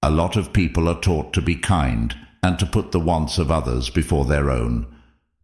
A lot of people are taught to be kind and to put the wants of others before their own.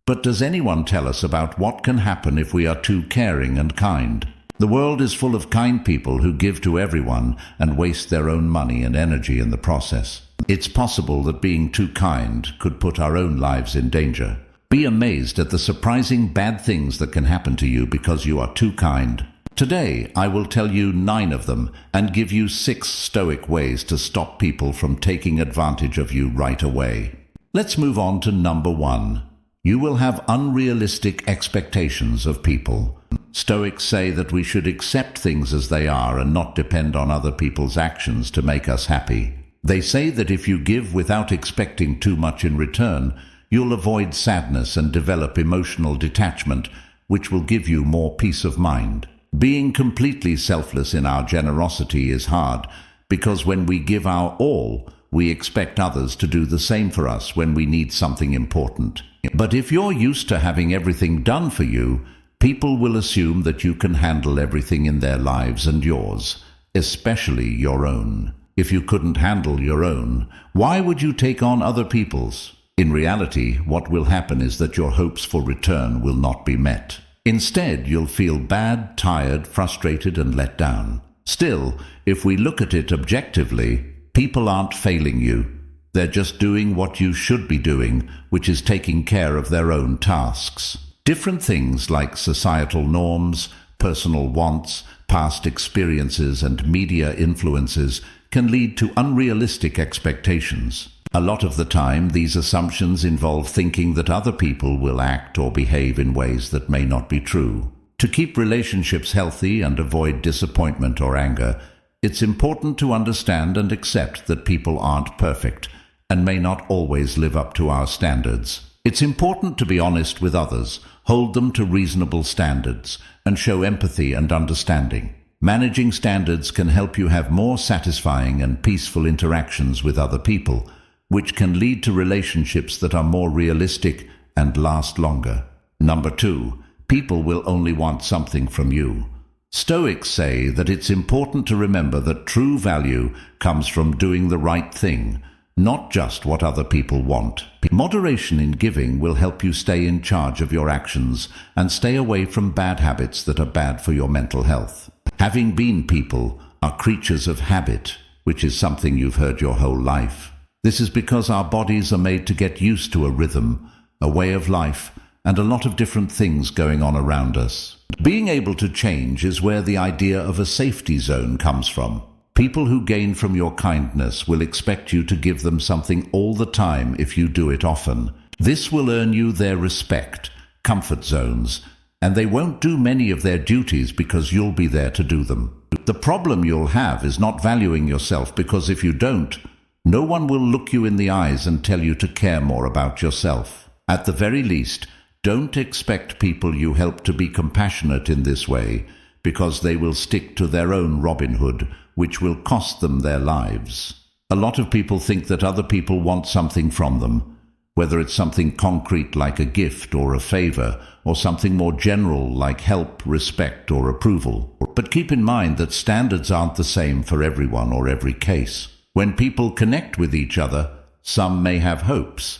But does anyone tell us about what can happen if we are too caring and kind? The world is full of kind people who give to everyone and waste their own money and energy in the process. It's possible that being too kind could put our own lives in danger. Be amazed at the surprising bad things that can happen to you because you are too kind. Today, I will tell you 9 of them and give you 6 Stoic ways to stop people from taking advantage of you right away. Let's move on to number 1. You will have unrealistic expectations of people. Stoics say that we should accept things as they are and not depend on other people's actions to make us happy. They say that if you give without expecting too much in return, you'll avoid sadness and develop emotional detachment, which will give you more peace of mind. Being completely selfless in our generosity is hard, because when we give our all, we expect others to do the same for us when we need something important. But if you're used to having everything done for you, people will assume that you can handle everything in their lives and yours, especially your own. If you couldn't handle your own, why would you take on other people's? In reality, what will happen is that your hopes for return will not be met. Instead, you'll feel bad, tired, frustrated, and let down. Still, if we look at it objectively, people aren't failing you. They're just doing what you should be doing, which is taking care of their own tasks. Different things like societal norms, personal wants, past experiences, and media influences can lead to unrealistic expectations. A lot of the time, these assumptions involve thinking that other people will act or behave in ways that may not be true. To keep relationships healthy and avoid disappointment or anger, it's important to understand and accept that people aren't perfect and may not always live up to our standards. It's important to be honest with others, hold them to reasonable standards, and show empathy and understanding. Managing standards can help you have more satisfying and peaceful interactions with other people, which can lead to relationships that are more realistic and last longer. Number 2, people will only want something from you. Stoics say that it's important to remember that true value comes from doing the right thing, not just what other people want. Moderation in giving will help you stay in charge of your actions and stay away from bad habits that are bad for your mental health. Having been people are creatures of habit, which is something you've heard your whole life. This is because our bodies are made to get used to a rhythm, a way of life, and a lot of different things going on around us. Being able to change is where the idea of a safety zone comes from. People who gain from your kindness will expect you to give them something all the time if you do it often. This will earn you their respect, comfort zones, and they won't do many of their duties because you'll be there to do them. The problem you'll have is not valuing yourself, because if you don't, no one will look you in the eyes and tell you to care more about yourself. At the very least, don't expect people you help to be compassionate in this way, because they will stick to their own Robin Hood, which will cost them their lives. A lot of people think that other people want something from them, whether it's something concrete like a gift or a favor, or something more general like help, respect, or approval. But keep in mind that standards aren't the same for everyone or every case. When people connect with each other, some may have hopes,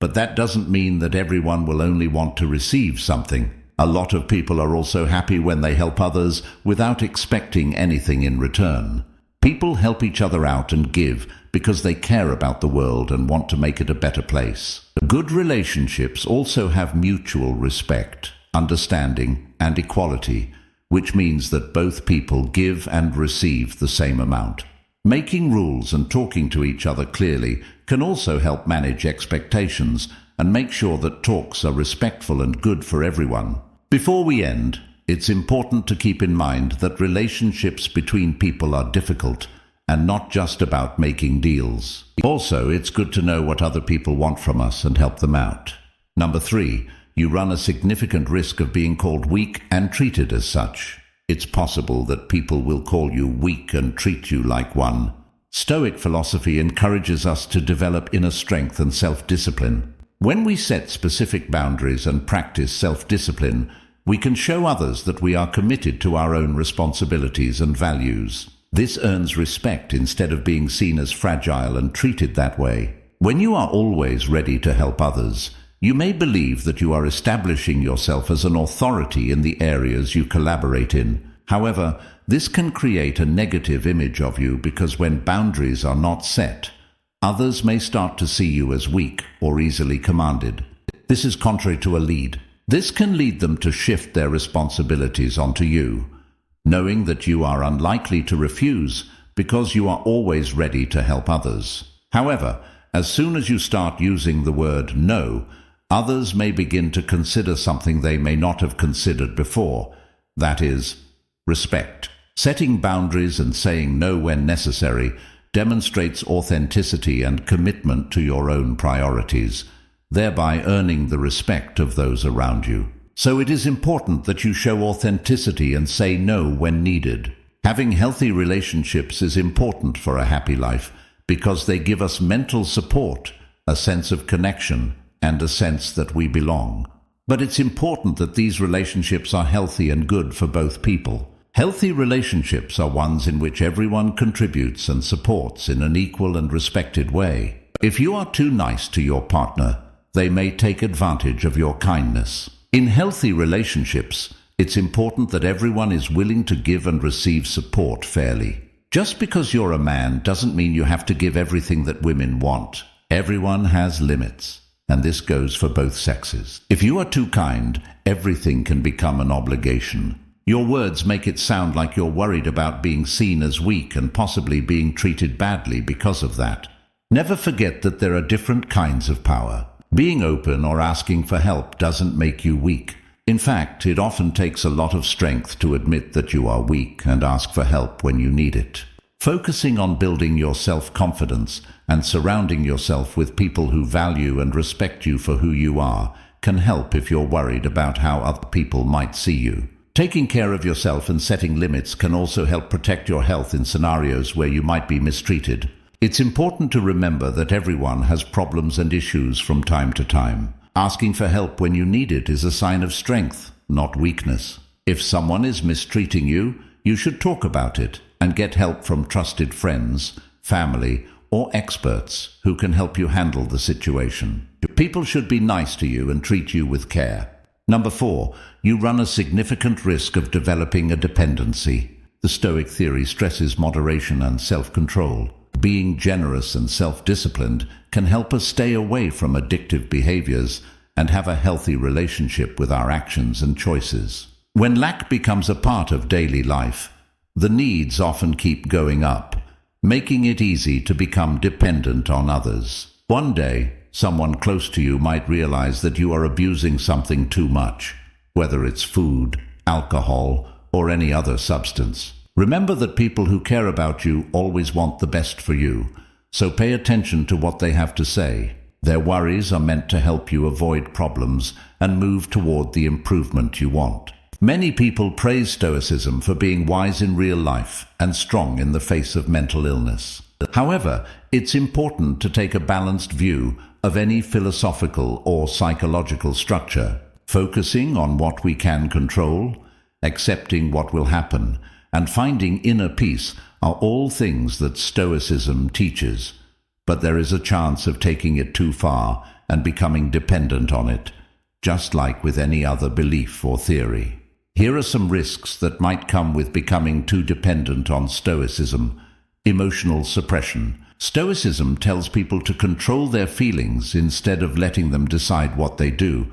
but that doesn't mean that everyone will only want to receive something. A lot of people are also happy when they help others without expecting anything in return. People help each other out and give because they care about the world and want to make it a better place. Good relationships also have mutual respect, understanding, and equality, which means that both people give and receive the same amount. Making rules and talking to each other clearly can also help manage expectations and make sure that talks are respectful and good for everyone. Before we end, it's important to keep in mind that relationships between people are difficult and not just about making deals. Also, it's good to know what other people want from us and help them out. Number 3, you run a significant risk of being called weak and treated as such. It's possible that people will call you weak and treat you like one. Stoic philosophy encourages us to develop inner strength and self-discipline. When we set specific boundaries and practice self-discipline, we can show others that we are committed to our own responsibilities and values. This earns respect instead of being seen as fragile and treated that way. When you are always ready to help others, you may believe that you are establishing yourself as an authority in the areas you collaborate in. However, this can create a negative image of you because when boundaries are not set, others may start to see you as weak or easily commanded. This is contrary to a lead. This can lead them to shift their responsibilities onto you, knowing that you are unlikely to refuse because you are always ready to help others. However, as soon as you start using the word no, others may begin to consider something they may not have considered before. That is, respect. Setting boundaries and saying no when necessary demonstrates authenticity and commitment to your own priorities, thereby earning the respect of those around you. So it is important that you show authenticity and say no when needed. Having healthy relationships is important for a happy life because they give us mental support, a sense of connection, and a sense that we belong. But it's important that these relationships are healthy and good for both people. Healthy relationships are ones in which everyone contributes and supports in an equal and respected way. If you are too nice to your partner, they may take advantage of your kindness. In healthy relationships, it's important that everyone is willing to give and receive support fairly. Just because you're a man doesn't mean you have to give everything that women want. Everyone has limits, and this goes for both sexes. If you are too kind, everything can become an obligation. Your words make it sound like you're worried about being seen as weak and possibly being treated badly because of that. Never forget that there are different kinds of power. Being open or asking for help doesn't make you weak. In fact, it often takes a lot of strength to admit that you are weak and ask for help when you need it. Focusing on building your self-confidence and surrounding yourself with people who value and respect you for who you are can help if you're worried about how other people might see you. Taking care of yourself and setting limits can also help protect your health in scenarios where you might be mistreated. It's important to remember that everyone has problems and issues from time to time. Asking for help when you need it is a sign of strength, not weakness. If someone is mistreating you, you should talk about it and get help from trusted friends, family, or experts who can help you handle the situation. People should be nice to you and treat you with care. Number 4, you run a significant risk of developing a dependency. The Stoic theory stresses moderation and self-control. Being generous and self-disciplined can help us stay away from addictive behaviors and have a healthy relationship with our actions and choices. When lack becomes a part of daily life, the needs often keep going up, making it easy to become dependent on others. One day, someone close to you might realize that you are abusing something too much, whether it's food, alcohol, or any other substance. Remember that people who care about you always want the best for you, so pay attention to what they have to say. Their worries are meant to help you avoid problems and move toward the improvement you want. Many people praise Stoicism for being wise in real life and strong in the face of mental illness. However, it's important to take a balanced view of any philosophical or psychological structure, focusing on what we can control, accepting what will happen, and finding inner peace are all things that Stoicism teaches. But there is a chance of taking it too far and becoming dependent on it, just like with any other belief or theory. Here are some risks that might come with becoming too dependent on Stoicism. Emotional suppression. Stoicism tells people to control their feelings instead of letting them decide what they do.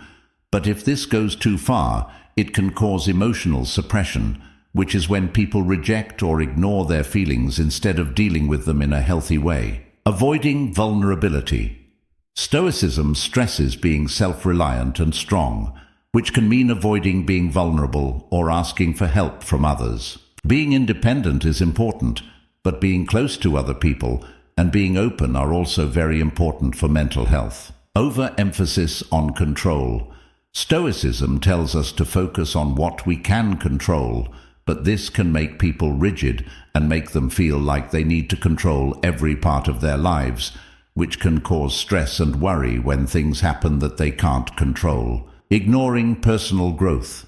But if this goes too far, it can cause emotional suppression, which is when people reject or ignore their feelings instead of dealing with them in a healthy way. Avoiding vulnerability. Stoicism stresses being self-reliant and strong, which can mean avoiding being vulnerable or asking for help from others. Being independent is important, but being close to other people and being open are also very important for mental health. Overemphasis on control. Stoicism tells us to focus on what we can control, but this can make people rigid and make them feel like they need to control every part of their lives, which can cause stress and worry when things happen that they can't control. Ignoring personal growth.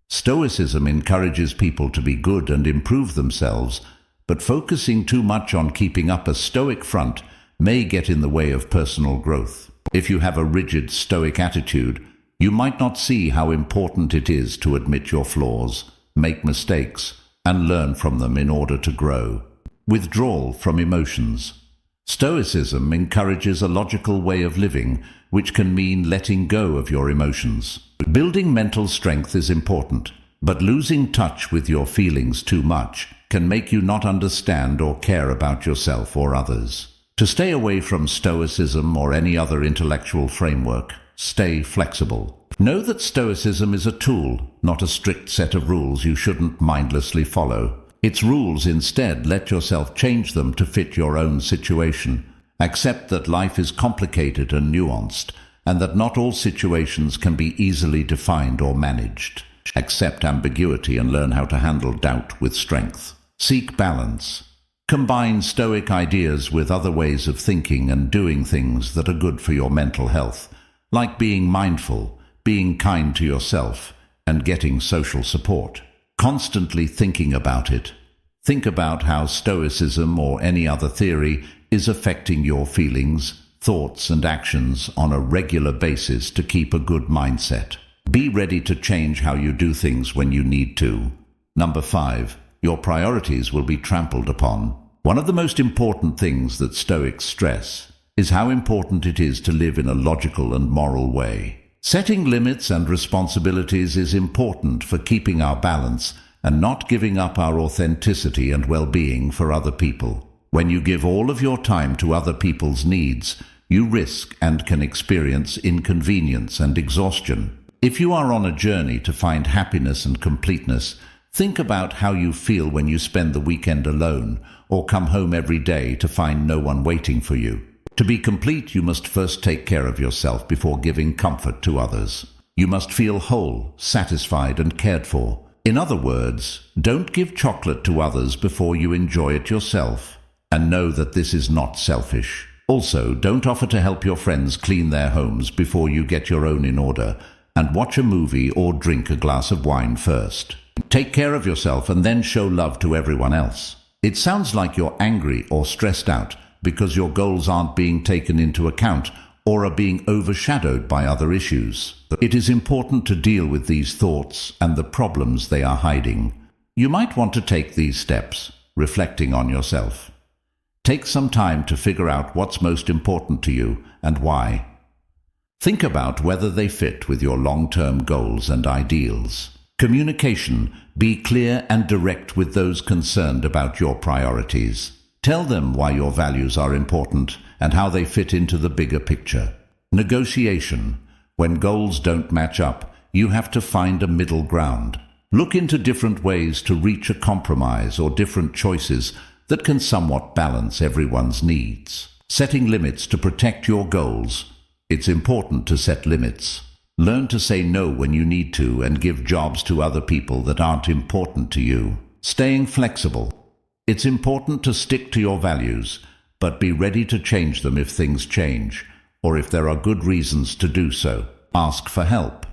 Stoicism encourages people to be good and improve themselves, but focusing too much on keeping up a Stoic front may get in the way of personal growth. If you have a rigid Stoic attitude, you might not see how important it is to admit your flaws, make mistakes, and learn from them in order to grow. Withdrawal from emotions. Stoicism encourages a logical way of living, which can mean letting go of your emotions. Building mental strength is important, but losing touch with your feelings too much can make you not understand or care about yourself or others. To stay away from Stoicism or any other intellectual framework, stay flexible. Know that Stoicism is a tool, not a strict set of rules you shouldn't mindlessly follow. Its rules instead let yourself change them to fit your own situation. Accept that life is complicated and nuanced, and that not all situations can be easily defined or managed. Accept ambiguity and learn how to handle doubt with strength. Seek balance. Combine Stoic ideas with other ways of thinking and doing things that are good for your mental health, like being mindful, being kind to yourself, and getting social support. Constantly thinking about it. Think about how Stoicism or any other theory is affecting your feelings, thoughts, and actions on a regular basis to keep a good mindset. Be ready to change how you do things when you need to. Number 5. Your priorities will be trampled upon. One of the most important things that Stoics stress is how important it is to live in a logical and moral way. Setting limits and responsibilities is important for keeping our balance and not giving up our authenticity and well-being for other people. When you give all of your time to other people's needs, you risk and can experience inconvenience and exhaustion. If you are on a journey to find happiness and completeness, think about how you feel when you spend the weekend alone or come home every day to find no one waiting for you. To be complete, you must first take care of yourself before giving comfort to others. You must feel whole, satisfied, and cared for. In other words, don't give chocolate to others before you enjoy it yourself. And know that this is not selfish. Also, don't offer to help your friends clean their homes before you get your own in order, and watch a movie or drink a glass of wine first. Take care of yourself and then show love to everyone else. It sounds like you're angry or stressed out because your goals aren't being taken into account or are being overshadowed by other issues. It is important to deal with these thoughts and the problems they are hiding. You might want to take these steps, reflecting on yourself. Take some time to figure out what's most important to you and why. Think about whether they fit with your long-term goals and ideals. Communication. Be clear and direct with those concerned about your priorities. Tell them why your values are important and how they fit into the bigger picture. Negotiation. When goals don't match up, you have to find a middle ground. Look into different ways to reach a compromise or different choices that can somewhat balance everyone's needs. Setting limits to protect your goals. It's important to set limits. Learn to say no when you need to and give jobs to other people that aren't important to you. Staying flexible. It's important to stick to your values, but be ready to change them if things change, or if there are good reasons to do so. Ask for help.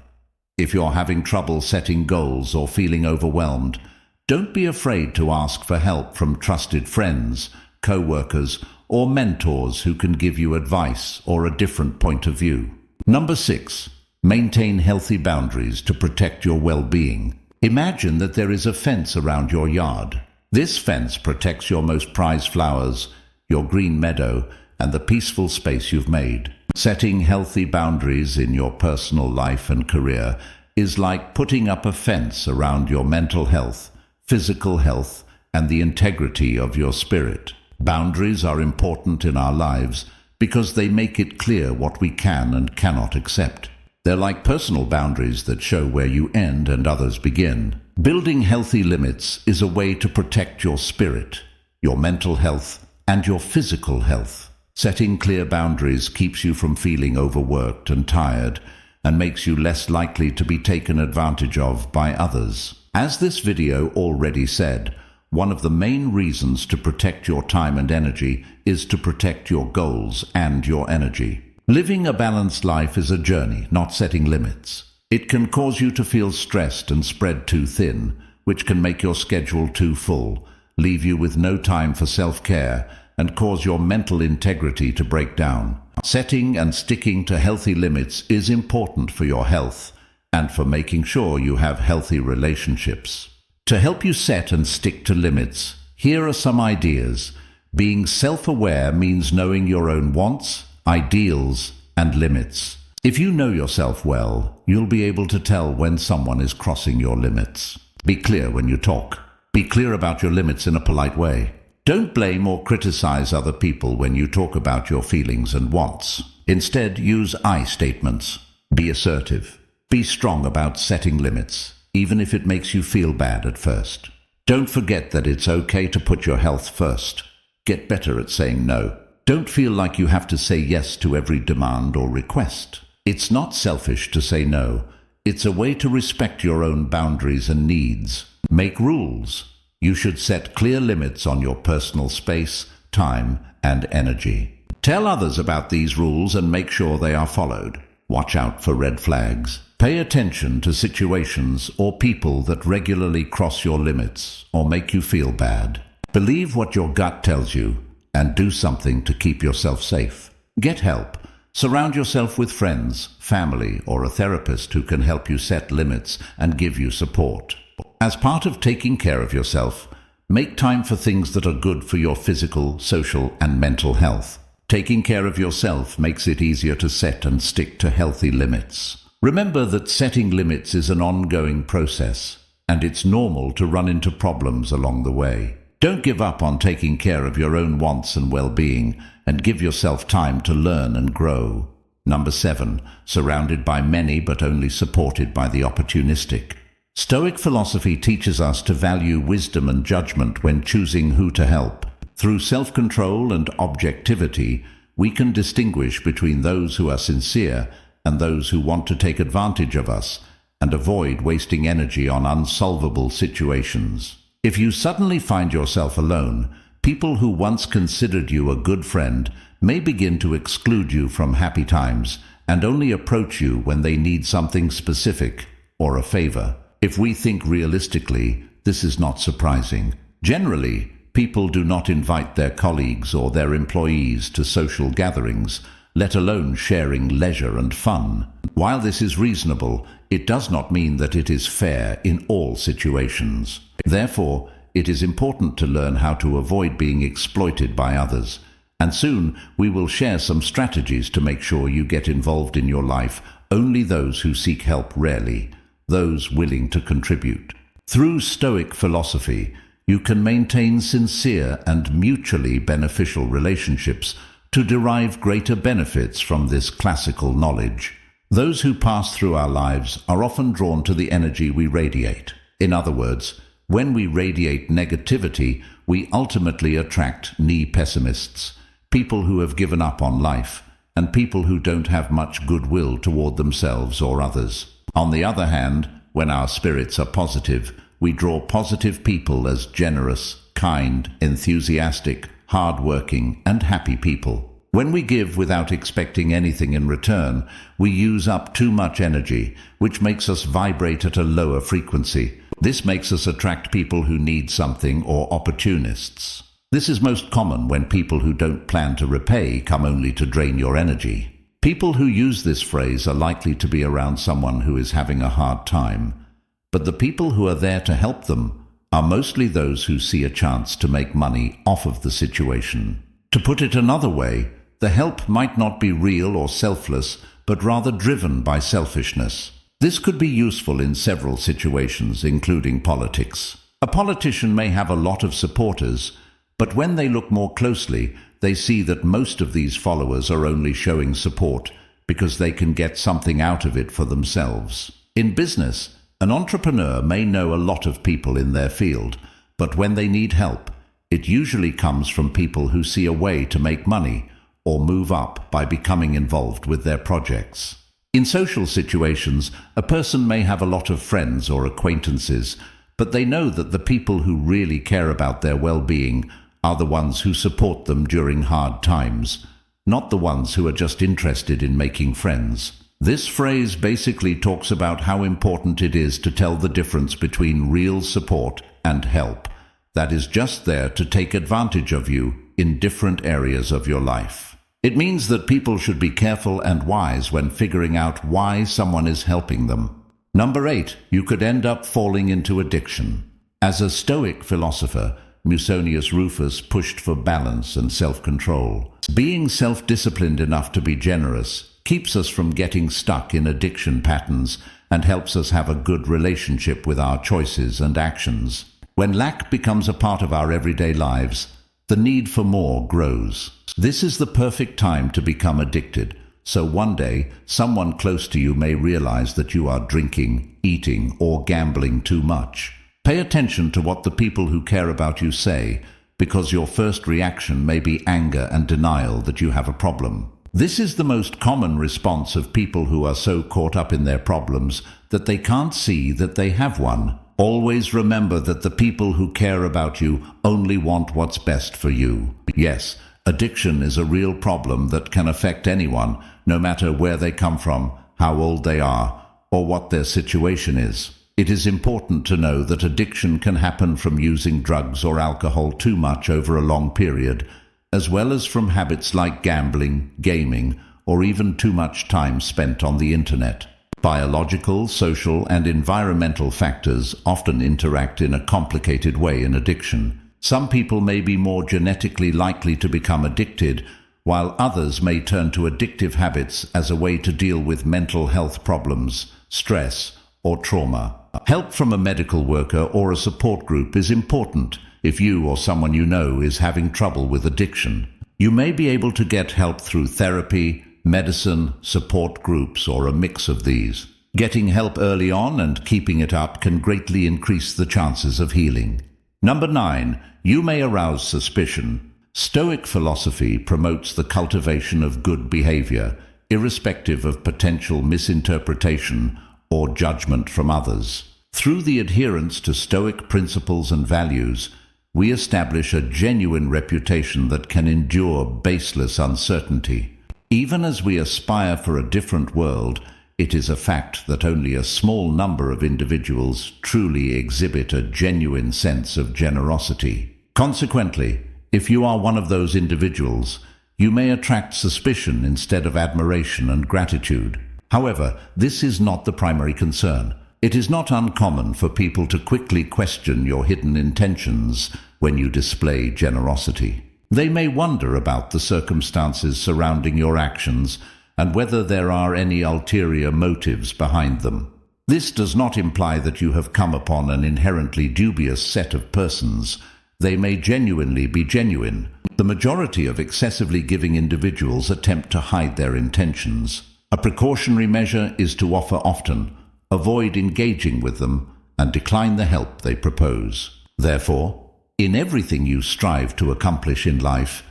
If you're having trouble setting goals or feeling overwhelmed, don't be afraid to ask for help from trusted friends, co-workers, or mentors who can give you advice or a different point of view. Number 6. Maintain healthy boundaries to protect your well-being. Imagine that there is a fence around your yard. This fence protects your most prized flowers, your green meadow, and the peaceful space you've made. Setting healthy boundaries in your personal life and career is like putting up a fence around your mental health, physical health, and the integrity of your spirit. Boundaries are important in our lives because they make it clear what we can and cannot accept. They're like personal boundaries that show where you end and others begin. Building healthy limits is a way to protect your spirit, your mental health, and your physical health. Setting clear boundaries keeps you from feeling overworked and tired and makes you less likely to be taken advantage of by others. As this video already said, one of the main reasons to protect your time and energy is to protect your goals and your energy. Living a balanced life is a journey, not setting limits. It can cause you to feel stressed and spread too thin, which can make your schedule too full, leave you with no time for self-care, and cause your mental integrity to break down. Setting and sticking to healthy limits is important for your health and for making sure you have healthy relationships. To help you set and stick to limits, here are some ideas. Being self-aware means knowing your own wants, ideals, and limits. If you know yourself well, you'll be able to tell when someone is crossing your limits. Be clear when you talk. Be clear about your limits in a polite way. Don't blame or criticize other people when you talk about your feelings and wants. Instead, use I statements. Be assertive. Be strong about setting limits, even if it makes you feel bad at first. Don't forget that it's okay to put your health first. Get better at saying no. Don't feel like you have to say yes to every demand or request. It's not selfish to say no. It's a way to respect your own boundaries and needs. Make rules. You should set clear limits on your personal space, time, and energy. Tell others about these rules and make sure they are followed. Watch out for red flags. Pay attention to situations or people that regularly cross your limits or make you feel bad. Believe what your gut tells you and do something to keep yourself safe. Get help. Surround yourself with friends, family, or a therapist who can help you set limits and give you support. As part of taking care of yourself, make time for things that are good for your physical, social, and mental health. Taking care of yourself makes it easier to set and stick to healthy limits. Remember that setting limits is an ongoing process, and it's normal to run into problems along the way. Don't give up on taking care of your own wants and well-being, and give yourself time to learn and grow. Number 7, surrounded by many but only supported by the opportunistic. Stoic philosophy teaches us to value wisdom and judgment when choosing who to help. Through self-control and objectivity, we can distinguish between those who are sincere and those who want to take advantage of us, and avoid wasting energy on unsolvable situations. If you suddenly find yourself alone, people who once considered you a good friend may begin to exclude you from happy times and only approach you when they need something specific or a favor. If we think realistically, this is not surprising. Generally, people do not invite their colleagues or their employees to social gatherings, let alone sharing leisure and fun. While this is reasonable, it does not mean that it is fair in all situations. Therefore, it is important to learn how to avoid being exploited by others. And soon, we will share some strategies to make sure you get involved in your life only those who seek help rarely, those willing to contribute. Through Stoic philosophy, you can maintain sincere and mutually beneficial relationships to derive greater benefits from this classical knowledge. Those who pass through our lives are often drawn to the energy we radiate. In other words, when we radiate negativity, we ultimately attract pessimists, people who have given up on life, and people who don't have much goodwill toward themselves or others. On the other hand, when our spirits are positive, we draw positive people as generous, kind, enthusiastic, hard-working, and happy people. When we give without expecting anything in return, we use up too much energy, which makes us vibrate at a lower frequency. This makes us attract people who need something or opportunists. This is most common when people who don't plan to repay come only to drain your energy. People who use this phrase are likely to be around someone who is having a hard time, but the people who are there to help them are mostly those who see a chance to make money off of the situation. To put it another way, the help might not be real or selfless, but rather driven by selfishness. This could be useful in several situations, including politics. A politician may have a lot of supporters, but when they look more closely, they see that most of these followers are only showing support because they can get something out of it for themselves. In business, an entrepreneur may know a lot of people in their field, but when they need help, it usually comes from people who see a way to make money or move up by becoming involved with their projects. In social situations, a person may have a lot of friends or acquaintances, but they know that the people who really care about their well-being are the ones who support them during hard times, not the ones who are just interested in making friends. This phrase basically talks about how important it is to tell the difference between real support and help. that is just there to take advantage of you in different areas of your life. It means that people should be careful and wise when figuring out why someone is helping them. Number 8, you could end up falling into addiction. As a Stoic philosopher, Musonius Rufus pushed for balance and self-control. Being self-disciplined enough to be generous keeps us from getting stuck in addiction patterns and helps us have a good relationship with our choices and actions. When lack becomes a part of our everyday lives, the need for more grows. This is the perfect time to become addicted, so one day someone close to you may realize that you are drinking, eating, or gambling too much. Pay attention to what the people who care about you say, because your first reaction may be anger and denial that you have a problem. This is the most common response of people who are so caught up in their problems that they can't see that they have one. Always remember that the people who care about you only want what's best for you. Yes, addiction is a real problem that can affect anyone, no matter where they come from, how old they are, or what their situation is. It is important to know that addiction can happen from using drugs or alcohol too much over a long period, as well as from habits like gambling, gaming, or even too much time spent on the internet. Biological, social, and environmental factors often interact in a complicated way in addiction. Some people may be more genetically likely to become addicted, while others may turn to addictive habits as a way to deal with mental health problems, stress, or trauma. Help from a medical worker or a support group is important if you or someone you know is having trouble with addiction. You may be able to get help through therapy, medicine, support groups, or a mix of these. Getting help early on and keeping it up can greatly increase the chances of healing. Number 9, you may arouse suspicion. Stoic philosophy promotes the cultivation of good behavior, irrespective of potential misinterpretation or judgment from others. Through the adherence to Stoic principles and values, we establish a genuine reputation that can endure baseless uncertainty. Even as we aspire for a different world, it is a fact that only a small number of individuals truly exhibit a genuine sense of generosity. Consequently, if you are one of those individuals, you may attract suspicion instead of admiration and gratitude. However, this is not the primary concern. It is not uncommon for people to quickly question your hidden intentions when you display generosity. They may wonder about the circumstances surrounding your actions and whether there are any ulterior motives behind them. This does not imply that you have come upon an inherently dubious set of persons. They may genuinely be genuine. The majority of excessively giving individuals attempt to hide their intentions. A precautionary measure is to offer often, avoid engaging with them, and decline the help they propose. Therefore, in everything you strive to accomplish in life,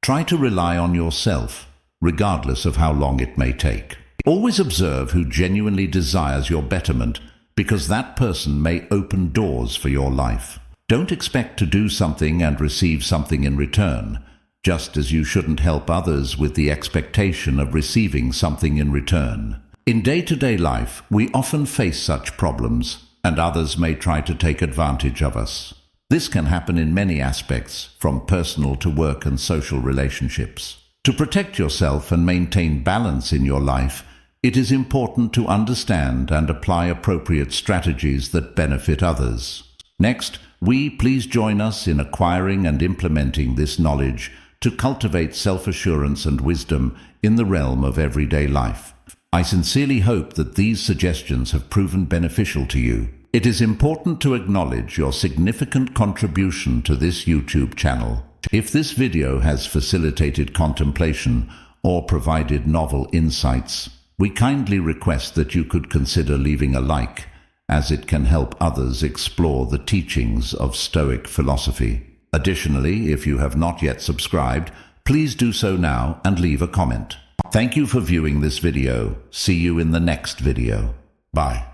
try to rely on yourself, regardless of how long it may take. Always observe who genuinely desires your betterment, because that person may open doors for your life. Don't expect to do something and receive something in return, just as you shouldn't help others with the expectation of receiving something in return. In day-to-day life, we often face such problems, and others may try to take advantage of us. This can happen in many aspects, from personal to work and social relationships. To protect yourself and maintain balance in your life, it is important to understand and apply appropriate strategies that benefit others. Next, please join us in acquiring and implementing this knowledge to cultivate self-assurance and wisdom in the realm of everyday life. I sincerely hope that these suggestions have proven beneficial to you. It is important to acknowledge your significant contribution to this YouTube channel. If this video has facilitated contemplation or provided novel insights, we kindly request that you could consider leaving a like, as it can help others explore the teachings of Stoic philosophy. Additionally, if you have not yet subscribed, please do so now and leave a comment. Thank you for viewing this video. See you in the next video. Bye.